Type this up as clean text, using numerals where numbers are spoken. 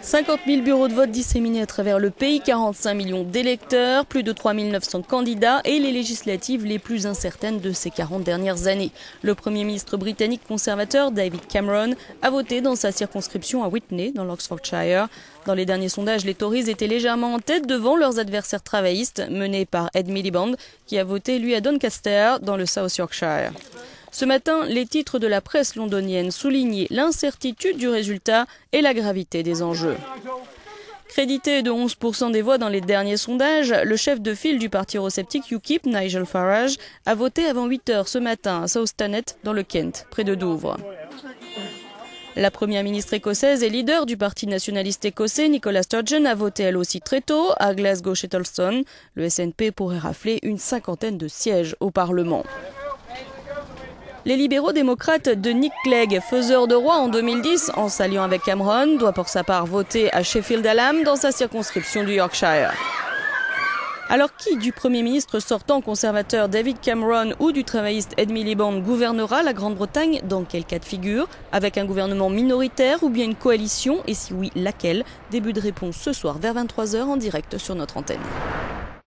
50 000 bureaux de vote disséminés à travers le pays, 45 millions d'électeurs, plus de 3 900 candidats et les législatives les plus incertaines de ces 40 dernières années. Le Premier ministre britannique conservateur David Cameron a voté dans sa circonscription à Witney, dans l'Oxfordshire. Dans les derniers sondages, les Tories étaient légèrement en tête devant leurs adversaires travaillistes, menés par Ed Miliband, qui a voté lui à Doncaster, dans le South Yorkshire. Ce matin, les titres de la presse londonienne soulignaient l'incertitude du résultat et la gravité des enjeux. Crédité de 11% des voix dans les derniers sondages, le chef de file du parti eurosceptique UKIP, Nigel Farage, a voté avant 8 h ce matin à South Thanet, dans le Kent, près de Douvres. La première ministre écossaise et leader du parti nationaliste écossais, Nicola Sturgeon, a voté elle aussi très tôt à Glasgow-Shettleston. Le SNP pourrait rafler une 50aine de sièges au Parlement. Les libéraux démocrates de Nick Clegg, faiseur de roi en 2010, en s'alliant avec Cameron, doit pour sa part voter à Sheffield Hallam dans sa circonscription du Yorkshire. Alors qui du Premier ministre sortant conservateur David Cameron ou du travailliste Ed Miliband gouvernera la Grande-Bretagne? Dans quel cas de figure? Avec un gouvernement minoritaire ou bien une coalition? Et si oui, laquelle? Début de réponse ce soir vers 23 h en direct sur notre antenne.